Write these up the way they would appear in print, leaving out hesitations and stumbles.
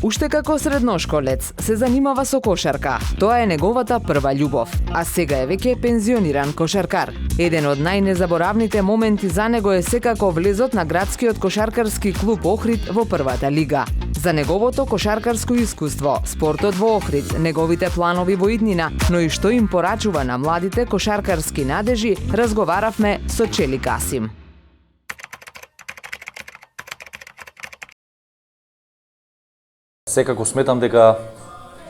Уште како средношколец се занимава со кошарка. Тоа е неговата прва љубов, а сега е веќе пензиониран кошаркар. Еден од најнезаборавните моменти за него е секако влезот на градскиот кошаркарски клуб Охрид во првата лига. За неговото кошаркарско искуство, спортот во Охрид, неговите планови во иднина, но и што им порачува на младите кошаркарски надежи, разговаравме со Чели Касим. Секако сметам дека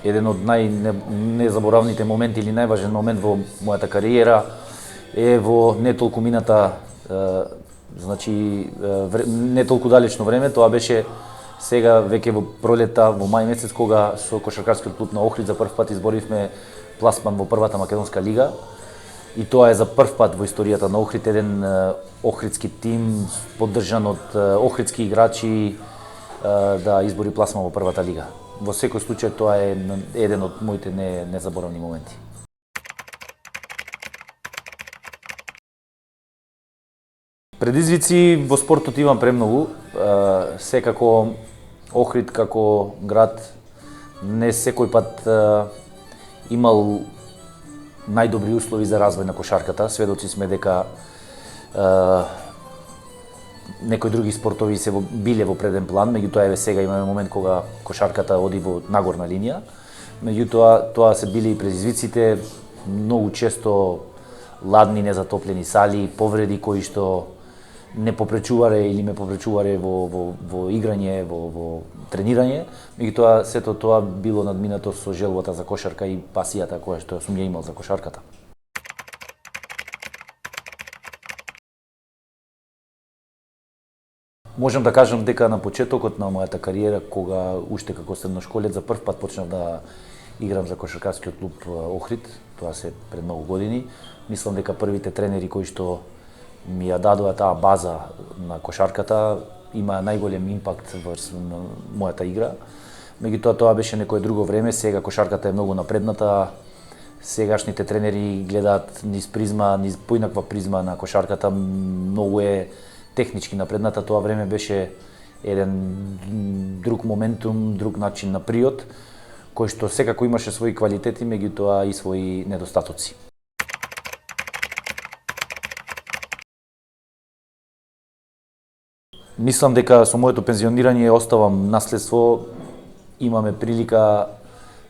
еден од најнезаборавните моменти или најважен момент во мојата кариера е во не толку мината, не толку далечно време, тоа беше сега веќе во пролета, во мај месец, кога со кошаркарскиот клуб на Охрид за прв пат изборивме пласман во првата македонска лига. И тоа е за прв пат во историјата на Охрид еден охридски тим поддржан од охридски играчи да избори пласман во првата лига. Во секој случај тоа е еден од моите незаборавни моменти. Предизвици во спортот имам премногу. Секако Охрид како град не секој пат имал најдобри услови за развој на кошарката. Сведоци сме дека некои други спортови се биле во преден план, меѓутоа еве сега имаме момент кога кошарката оди во нагорна линија. Меѓутоа тоа се биле и предизвиците, многу често ладни незатоплени сали, повреди кои што не попречувале или ме попречувале во играње, во тренирање, меѓутоа сето тоа било надминато со желбата за кошарка и пасијата која што сум ја имал за кошарката. Можам да кажам дека на почетокот на мојата кариера, кога уште како средношколец за прв пат почнав да играм за кошаркарскиот клуб Охрид, тоа се пред многу години, мислам дека првите тренери кои што ми ја дадоа таа база на кошарката има најголем импакт врз мојата игра. Меѓутоа тоа беше некое друго време, сега кошарката е многу напредната. Сегашните тренери гледаат низ поинаква призма на кошарката, многу е технички напредната. Тоа време беше еден друг моментум, друг начин на приод, кој што секако имаше своји квалитети, меѓутоа и своји недостатоци. Мислам дека со моето пензионирање оставам наследство, имаме прилика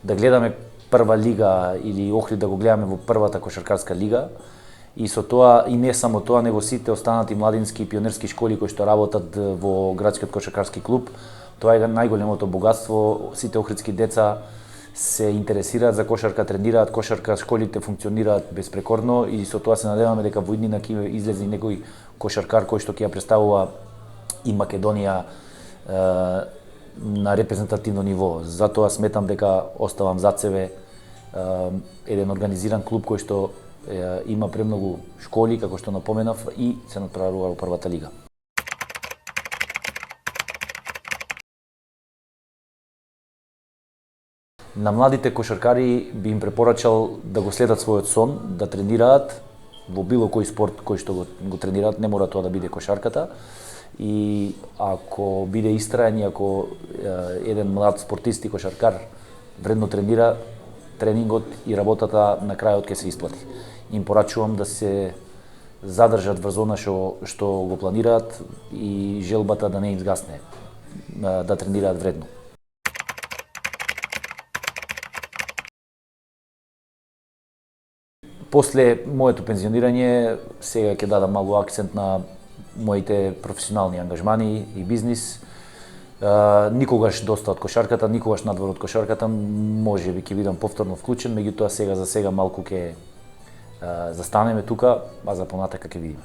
да гледаме прва лига или Охрид да го гледаме во првата кошаркарска лига. И со тоа, и не само тоа, него сите останати младински и пионерски школи кои што работат во градскиот кошаркарски клуб, тоа е најголемото богатство. Сите охридски деца се интересираат за кошарка, тренираат кошарка, школите функционираат безпрекорно и со тоа се надеваме дека во иднина ќе излезе некој кошаркар кој што ќе ја представува и Македонија на репрезентативно ниво. Затоа сметам дека оставам зад себе еден организиран клуб кој што има премногу школи, како што напоменав, и се натпреварува во првата лига. На младите кошаркари би им препорачал да го следат својот сон, да тренираат во било кој спорт кој што го тренираат, не мора тоа да биде кошарката. И ако биде истраен и ако еден млад спортист и кошаркар вредно тренира, тренингот и работата на крајот ќе се исплати. Им порачувам да се задржат врз она што го планираат и желбата да не им згасне, да тренираат вредно. После моето пензионирање, сега ќе дадам малку акцент на моите професионални ангажмани и бизнис. Никогаш доста од кошарката, никогаш надвор од кошарката, може би ќе бидам повторно вклучен, меѓутоа сега за сега малку ќе застанеме тука, а за понатака ќе видиме.